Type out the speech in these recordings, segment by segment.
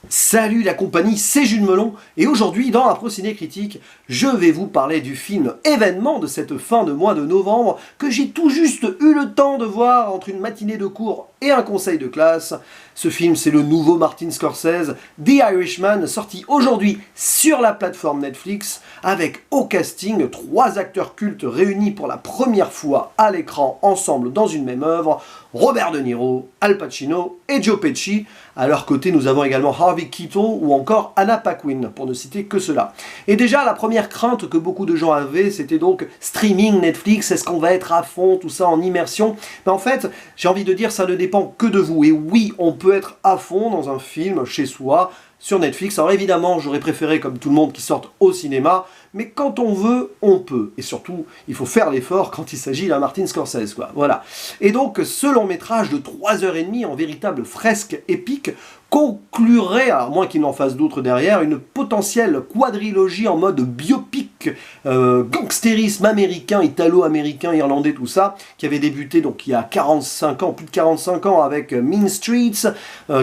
Salut la compagnie, c'est Jules Melon et aujourd'hui dans Impro Ciné Critique, je vais vous parler du film événement de cette fin de mois de novembre que j'ai tout juste eu le temps de voir entre une matinée de cours et un conseil de classe. Ce film, c'est le nouveau Martin Scorsese, The Irishman, sorti aujourd'hui sur la plateforme Netflix avec au casting 3 acteurs cultes réunis pour la première fois à l'écran ensemble dans une même œuvre, Robert De Niro, Al Pacino et Joe Pesci. À leur côté, nous avons également Harvey Keitel ou encore Anna Paquin, pour ne citer que cela. Et déjà, la première crainte que beaucoup de gens avaient, c'était donc streaming, Netflix, est-ce qu'on va être à fond, tout ça en immersion? Mais en fait, j'ai envie de dire, ça ne dépend que de vous. Et oui, on peut être à fond dans un film chez soi, sur Netflix. Alors évidemment, j'aurais préféré, comme tout le monde, qu'il sorte au cinéma, mais quand on veut, on peut. Et surtout, il faut faire l'effort quand il s'agit d'un Martin Scorsese, quoi. Voilà. Et donc, ce long métrage de 3h30 en véritable fresque épique conclurait, à moins qu'il n'en fasse d'autres derrière, une potentielle quadrilogie en mode biopic, gangstérisme américain, italo-américain, irlandais, tout ça, qui avait débuté donc il y a 45 ans, plus de 45 ans avec Mean Streets,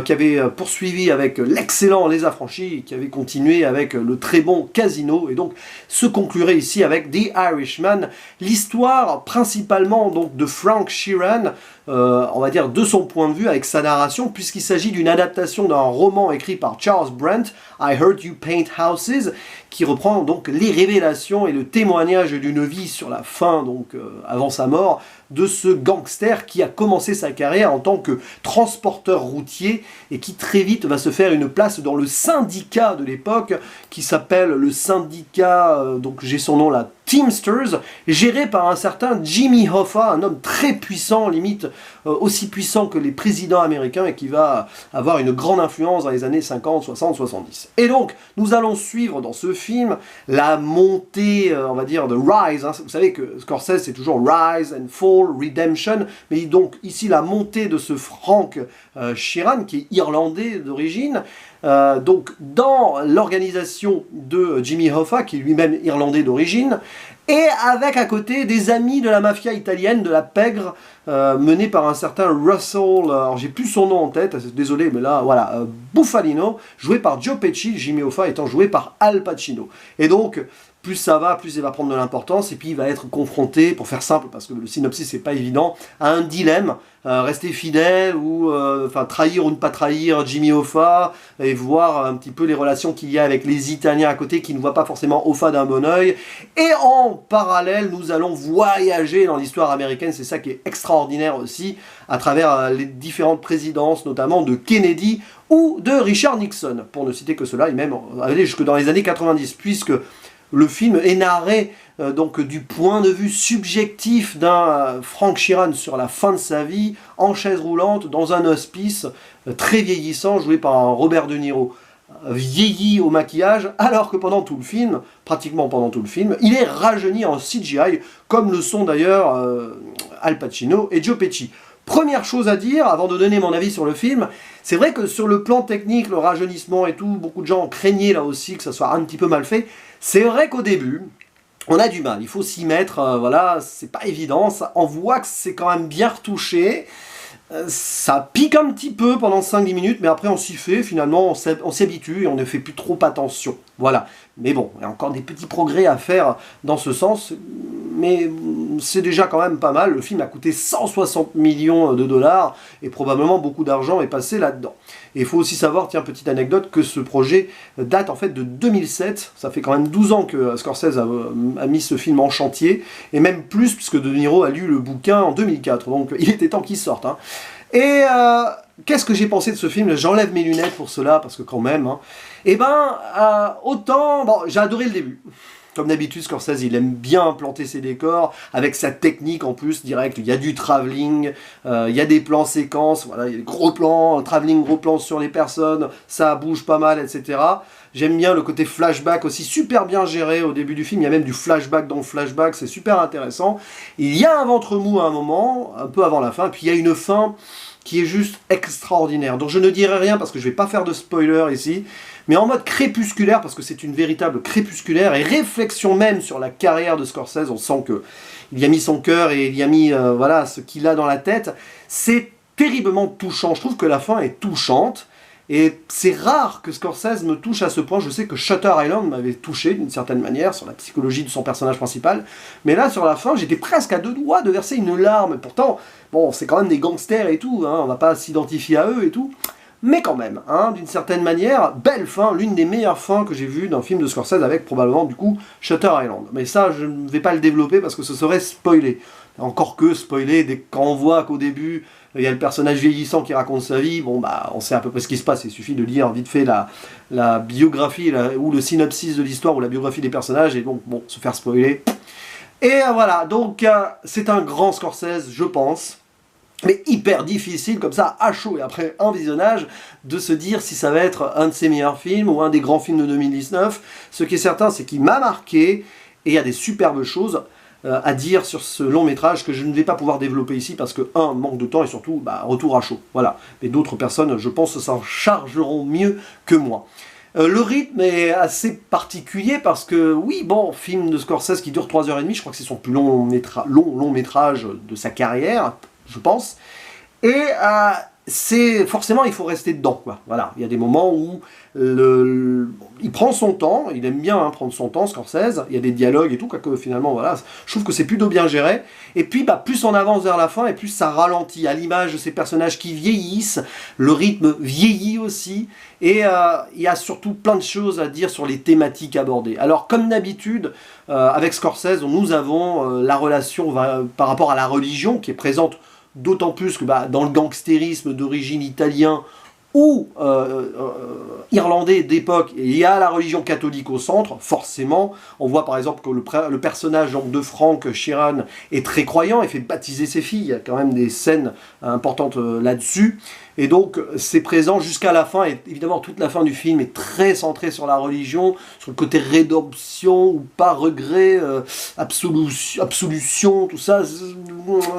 qui avait poursuivi avec l'excellent Les Affranchis, qui avait continué avec le très bon Casino, et donc se conclurait ici avec The Irishman, l'histoire principalement donc de Frank Sheeran, on va dire de son point de vue avec sa narration, puisqu'il s'agit d'une adaptation d'un roman écrit par Charles Brent, I Heard You Paint Houses, qui reprend donc les révélations et le témoignage d'une vie sur la fin, donc avant sa mort, de ce gangster qui a commencé sa carrière en tant que transporteur routier et qui très vite va se faire une place dans le syndicat de l'époque qui s'appelle le syndicat, donc j'ai son nom là, Teamsters, géré par un certain Jimmy Hoffa, un homme très puissant, limite aussi puissant que les présidents américains et qui va avoir une grande influence dans les années 50, 60, 70. Et donc, nous allons suivre dans ce film la montée, on va dire, de Rise. Hein. Vous savez que Scorsese, c'est toujours Rise and Fall, Redemption, mais donc ici la montée de ce Frank Sheeran, qui est irlandais d'origine, donc dans l'organisation de Jimmy Hoffa, qui est lui-même irlandais d'origine, et avec à côté des amis de la mafia italienne, de la pègre, menée par un certain Russell, alors j'ai plus son nom en tête, désolé, mais là, voilà, Bufalino, joué par Joe Pesci, Jimmy Hoffa étant joué par Al Pacino. Et donc, plus ça va, plus il va prendre de l'importance, et puis il va être confronté, pour faire simple, parce que le synopsis c'est pas évident, à un dilemme, rester fidèle ou trahir ou ne pas trahir Jimmy Hoffa, et voir un petit peu les relations qu'il y a avec les Italiens à côté qui ne voient pas forcément Hoffa d'un bon oeil. Et en parallèle, nous allons voyager dans l'histoire américaine, c'est ça qui est extraordinaire aussi, à travers les différentes présidences, notamment de Kennedy ou de Richard Nixon, pour ne citer que cela, et même aller jusque dans les années 90, puisque le film est narré donc du point de vue subjectif d'un Frank Sheeran sur la fin de sa vie, en chaise roulante, dans un hospice très vieillissant, joué par un Robert De Niro, vieilli au maquillage, alors que pendant tout le film, pratiquement pendant tout le film, il est rajeuni en CGI, comme le sont d'ailleurs Al Pacino et Joe Pesci. Première chose à dire, avant de donner mon avis sur le film, c'est vrai que sur le plan technique, le rajeunissement et tout, beaucoup de gens craignaient là aussi que ça soit un petit peu mal fait. C'est vrai qu'au début, on a du mal, il faut s'y mettre, voilà, c'est pas évident, on voit que c'est quand même bien retouché, ça pique un petit peu pendant 5-10 minutes, mais après on s'y fait, finalement on s'y habitue et on ne fait plus trop attention, voilà. Mais bon, il y a encore des petits progrès à faire dans ce sens, mais c'est déjà quand même pas mal. Le film a coûté 160 millions de dollars et probablement beaucoup d'argent est passé là-dedans. Et il faut aussi savoir, tiens, petite anecdote, que ce projet date en fait de 2007. Ça fait quand même 12 ans que Scorsese a mis ce film en chantier, et même plus, puisque De Niro a lu le bouquin en 2004. Donc il était temps qu'il sorte. Hein. Et qu'est-ce que j'ai pensé de ce film? J'enlève mes lunettes pour cela, parce que quand même... Hein, et ben, autant... Bon, j'ai adoré le début. Comme d'habitude, Scorsese, il aime bien planter ses décors, avec sa technique en plus, direct. Il y a du travelling, il y a des plans séquences, voilà, il y a des gros plans, travelling, gros plans sur les personnes, ça bouge pas mal, etc. J'aime bien le côté flashback aussi, super bien géré au début du film. Il y a même du flashback dans le flashback, c'est super intéressant. Il y a un ventre mou à un moment, un peu avant la fin, puis il y a une fin qui est juste extraordinaire. Donc je ne dirai rien parce que je ne vais pas faire de spoiler ici, mais en mode crépusculaire, parce que c'est une véritable crépusculaire, et réflexion même sur la carrière de Scorsese, on sent qu'il y a mis son cœur et il y a mis voilà, ce qu'il a dans la tête. C'est terriblement touchant, je trouve que la fin est touchante, Et c'est rare que Scorsese me touche à ce point. Je sais que Shutter Island m'avait touché d'une certaine manière sur la psychologie de son personnage principal. Mais là, sur la fin, j'étais presque à deux doigts de verser une larme. Pourtant, bon, c'est quand même des gangsters et tout, hein, on va pas s'identifier à eux et tout. Mais quand même, hein, d'une certaine manière, belle fin, l'une des meilleures fins que j'ai vues d'un film de Scorsese avec probablement du coup Shutter Island. Mais ça, je ne vais pas le développer parce que ce serait spoiler. Encore que spoiler, quand on voit qu'au début, il y a le personnage vieillissant qui raconte sa vie, bon bah on sait à peu près ce qui se passe, il suffit de lire vite fait la biographie ou le synopsis de l'histoire ou la biographie des personnages et donc bon, se faire spoiler. Et voilà, donc c'est un grand Scorsese, je pense. Mais hyper difficile comme ça, à chaud et après un visionnage, de se dire si ça va être un de ses meilleurs films ou un des grands films de 2019. Ce qui est certain, c'est qu'il m'a marqué et il y a des superbes choses à dire sur ce long métrage que je ne vais pas pouvoir développer ici parce que, un, manque de temps et surtout, bah, retour à chaud. Voilà. Mais d'autres personnes, je pense, s'en chargeront mieux que moi. Le rythme est assez particulier parce que, oui, bon, film de Scorsese qui dure 3h30, je crois que c'est son plus long métrage de sa carrière, je pense. Et c'est forcément, il faut rester dedans, quoi. Voilà, il y a des moments où il prend son temps, il aime bien prendre son temps, Scorsese, il y a des dialogues et tout, que finalement, voilà, je trouve que c'est plutôt bien géré. Et puis, bah, plus on avance vers la fin, et plus ça ralentit, à l'image de ces personnages qui vieillissent, le rythme vieillit aussi, et il y a surtout plein de choses à dire sur les thématiques abordées. Alors, comme d'habitude, avec Scorsese, nous avons la relation par rapport à la religion, qui est présente d'autant plus que dans le gangstérisme d'origine italien ou irlandais d'époque, il y a la religion catholique au centre, forcément. On voit par exemple que le personnage donc, de Frank Sheeran est très croyant et fait baptiser ses filles. Il y a quand même des scènes importantes là-dessus. Et donc c'est présent jusqu'à la fin, et évidemment toute la fin du film est très centrée sur la religion, sur le côté rédemption ou pas regret, absolution, tout ça,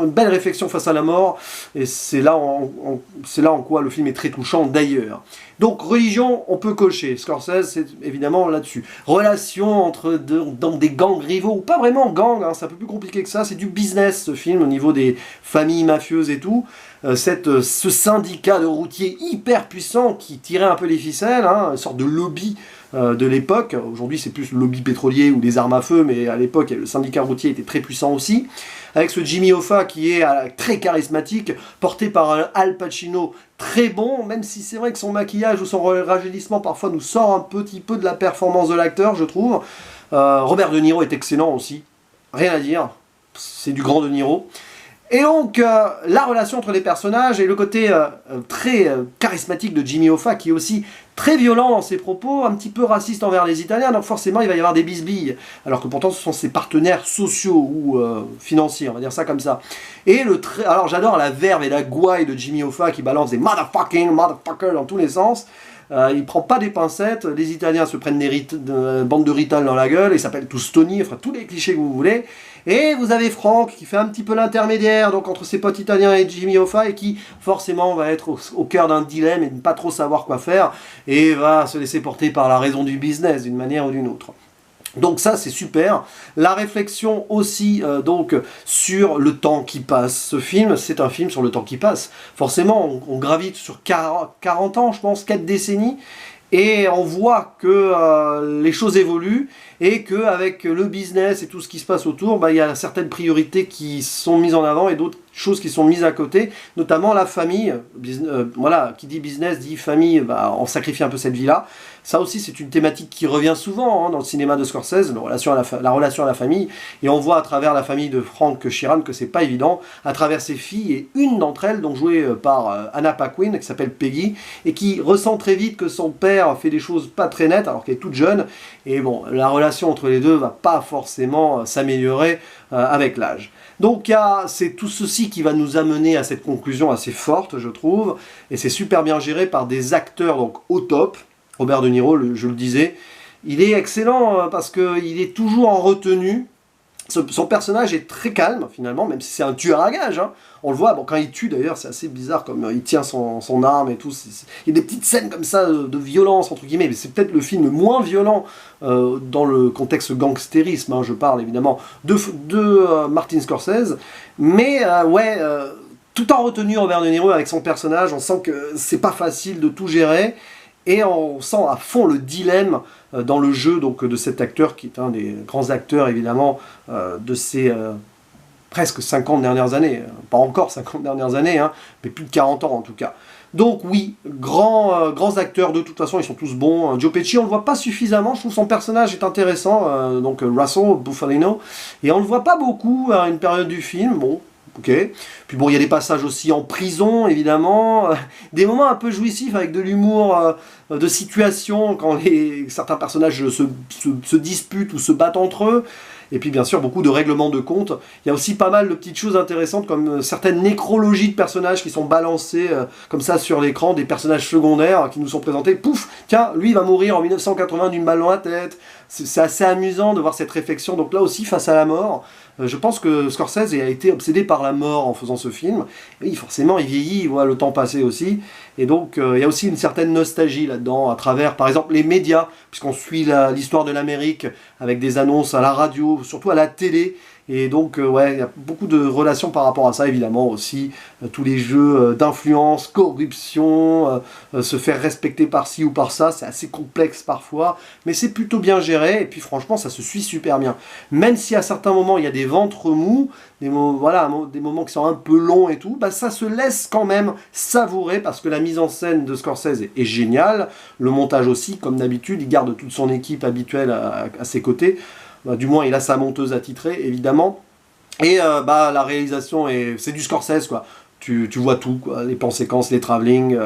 une belle réflexion face à la mort, et c'est là en quoi le film est très touchant d'ailleurs. Donc religion, on peut cocher, Scorsese c'est évidemment là-dessus. Relation entre dans des gangs rivaux, ou pas vraiment gangs, hein, c'est un peu plus compliqué que ça, c'est du business ce film au niveau des familles mafieuses et tout. Ce syndicat de routiers hyper puissant qui tirait un peu les ficelles, hein, une sorte de lobby de l'époque. Aujourd'hui c'est plus le lobby pétrolier ou des armes à feu, mais à l'époque le syndicat routier était très puissant aussi. Avec ce Jimmy Hoffa qui est très charismatique, porté par un Al Pacino très bon, même si c'est vrai que son maquillage ou son rajeunissement parfois nous sort un petit peu de la performance de l'acteur, je trouve. Robert De Niro est excellent aussi, rien à dire, c'est du grand De Niro. Et donc, la relation entre les personnages et le côté très charismatique de Jimmy Hoffa, qui est aussi très violent dans ses propos, un petit peu raciste envers les Italiens, donc forcément il va y avoir des bisbilles, alors que pourtant ce sont ses partenaires sociaux ou financiers, on va dire ça comme ça. Et alors j'adore la verve et la gouaille de Jimmy Hoffa qui balance des motherfucking, motherfucker dans tous les sens. Il prend pas des pincettes, les Italiens se prennent des bandes de Rital dans la gueule, ils s'appellent tous Tony, enfin tous les clichés que vous voulez. Et vous avez Frank qui fait un petit peu l'intermédiaire donc entre ses potes italiens et Jimmy Hoffa et qui forcément va être au cœur d'un dilemme et ne pas trop savoir quoi faire et va se laisser porter par la raison du business d'une manière ou d'une autre. Donc ça c'est super. La réflexion aussi donc sur le temps qui passe. Ce film c'est un film sur le temps qui passe. Forcément on gravite sur 40 ans je pense, 4 décennies. Et on voit que les choses évoluent et qu'avec le business et tout ce qui se passe autour, il y a certaines priorités qui sont mises en avant et d'autres choses qui sont mises à côté, notamment la famille. Voilà, qui dit business dit famille, on sacrifie un peu cette vie-là. Ça aussi, c'est une thématique qui revient souvent dans le cinéma de Scorsese, la relation à la famille. Et on voit à travers la famille de Frank Sheeran que c'est pas évident, à travers ses filles, et une d'entre elles, donc jouée par Anna Paquin, qui s'appelle Peggy, et qui ressent très vite que son père fait des choses pas très nettes, alors qu'elle est toute jeune. Et bon, la relation entre les deux va pas forcément s'améliorer avec l'âge. Donc c'est tout ceci qui va nous amener à cette conclusion assez forte, je trouve, et c'est super bien géré par des acteurs donc au top. Robert De Niro, je le disais, il est excellent parce qu'il est toujours en retenue. Son personnage est très calme finalement, même si c'est un tueur à gages. Hein. On le voit, quand il tue d'ailleurs, c'est assez bizarre comme il tient son arme et tout. Il y a des petites scènes comme ça de violence entre guillemets, mais c'est peut-être le film moins violent dans le contexte gangstérisme. Hein, je parle évidemment de Martin Scorsese, mais tout en retenue, Robert De Niro avec son personnage, on sent que c'est pas facile de tout gérer, et on sent à fond le dilemme dans le jeu donc, de cet acteur, qui est un des grands acteurs évidemment de ces presque 50 dernières années, pas encore 50 dernières années, hein, mais plus de 40 ans en tout cas. Donc oui, grands acteurs, de toute façon ils sont tous bons. Joe Pesci, on le voit pas suffisamment, je trouve son personnage est intéressant, donc Russell Bufalino, et on le voit pas beaucoup à une période du film, bon, ok. Puis bon, il y a des passages aussi en prison, évidemment, des moments un peu jouissifs avec de l'humour de situation, quand certains personnages se disputent ou se battent entre eux. Et puis bien sûr beaucoup de règlements de compte. Il y a aussi pas mal de petites choses intéressantes comme certaines nécrologies de personnages qui sont balancées comme ça sur l'écran, des personnages secondaires qui nous sont présentés. Pouf, tiens, lui il va mourir en 1980 d'une balle dans la tête. C'est assez amusant de voir cette réflexion. Donc là aussi face à la mort, je pense que Scorsese a été obsédé par la mort en faisant ce film. Et oui, forcément il vieillit, il voit le temps passer aussi. Et donc il y a aussi une certaine nostalgie là-dedans à travers par exemple les médias, puisqu'on suit l'histoire de l'Amérique avec des annonces à la radio, surtout à la télé, et donc ouais, il y a beaucoup de relations par rapport à ça, évidemment aussi, tous les jeux d'influence, corruption, se faire respecter par ci ou par ça, c'est assez complexe parfois, mais c'est plutôt bien géré, et puis franchement ça se suit super bien. Même si à certains moments il y a des ventres mous, voilà, des moments qui sont un peu longs et tout, bah, ça se laisse quand même savourer, parce que la mise en scène de Scorsese est géniale, le montage aussi, comme d'habitude, il garde toute son équipe habituelle à ses côtés. Bah, du moins il a sa monteuse attitrée évidemment, et bah, la réalisation c'est du Scorsese quoi, tu vois tout quoi, les plans séquences, les travelling,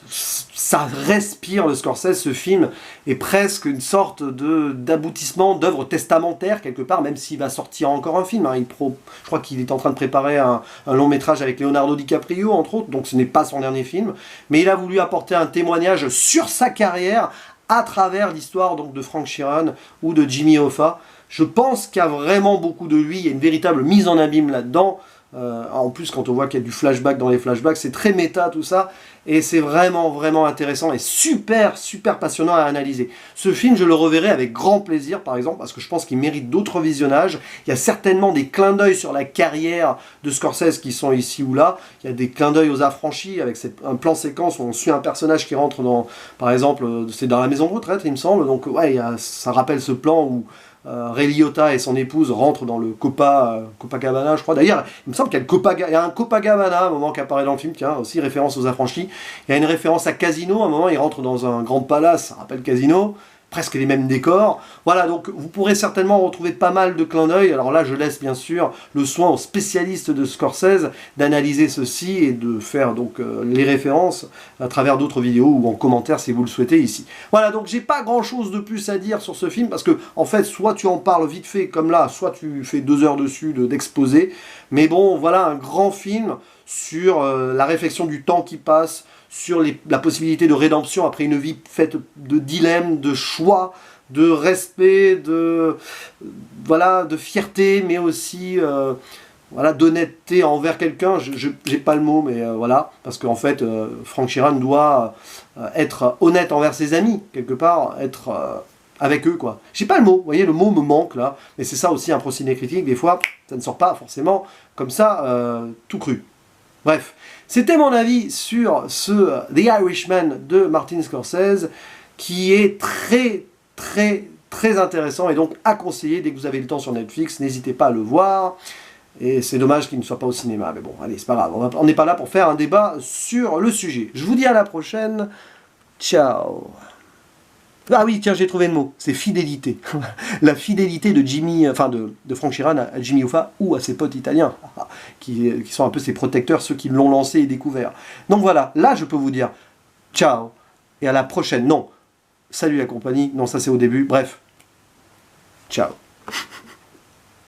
ça respire le Scorsese. Ce film est presque une sorte d'aboutissement d'œuvre testamentaire quelque part, même s'il va sortir encore un film, hein. Je crois qu'il est en train de préparer un long métrage avec Leonardo DiCaprio entre autres, donc ce n'est pas son dernier film, mais il a voulu apporter un témoignage sur sa carrière à travers l'histoire donc de Frank Sheeran ou de Jimmy Hoffa. Je pense qu'il y a vraiment beaucoup de lui, il y a une véritable mise en abîme là-dedans. En plus, quand on voit qu'il y a du flashback dans les flashbacks, c'est très méta tout ça, et c'est vraiment intéressant et super passionnant à analyser. Ce film, je le reverrai avec grand plaisir, par exemple, parce que je pense qu'il mérite d'autres visionnages. Il y a certainement des clins d'œil sur la carrière de Scorsese qui sont ici ou là. Il y a des clins d'œil aux Affranchis, avec un plan séquence où on suit un personnage qui rentre dans, par exemple, c'est dans la maison de retraite, il me semble, donc ouais, ça rappelle ce plan où Ray Liotta et son épouse rentrent dans le Copacabana, je crois. D'ailleurs, il me semble qu'il y a un Copacabana à un moment qui apparaît dans le film, tiens, aussi référence aux Affranchis. Il y a une référence à Casino, à un moment, il rentre dans un grand palace, ça rappelle Casino, presque les mêmes décors. Voilà, donc vous pourrez certainement retrouver pas mal de clins d'œil. Alors là, je laisse bien sûr le soin aux spécialistes de Scorsese d'analyser ceci et de faire donc les références à travers d'autres vidéos ou en commentaire si vous le souhaitez ici. Voilà, donc j'ai pas grand chose de plus à dire sur ce film parce que en fait, soit tu en parles vite fait comme là, soit tu fais 2 heures dessus d'exposé. Mais bon, voilà un grand film sur la réflexion du temps qui passe, sur la possibilité de rédemption après une vie faite de dilemmes, de choix, de respect, de fierté, mais aussi voilà, d'honnêteté envers quelqu'un. J'ai pas le mot, mais voilà, parce qu'en fait, Frank Sheeran doit être honnête envers ses amis, quelque part, être avec eux, quoi. J'ai pas le mot, vous voyez, le mot me manque, là, mais c'est ça aussi un procédé critique, des fois, ça ne sort pas forcément comme ça, tout cru. Bref, c'était mon avis sur ce The Irishman de Martin Scorsese, qui est très intéressant et donc à conseiller dès que vous avez le temps sur Netflix. N'hésitez pas à le voir. Et c'est dommage qu'il ne soit pas au cinéma. Mais bon, allez, c'est pas grave. On n'est pas là pour faire un débat sur le sujet. Je vous dis à la prochaine. Ciao. Ah oui, tiens, j'ai trouvé le mot. C'est fidélité. La fidélité de Frank Sheeran à Jimmy Hoffa ou à ses potes italiens, qui sont un peu ses protecteurs, ceux qui l'ont lancé et découvert. Donc voilà, là je peux vous dire ciao et à la prochaine. Non, salut la compagnie. Non, ça c'est au début. Bref, ciao.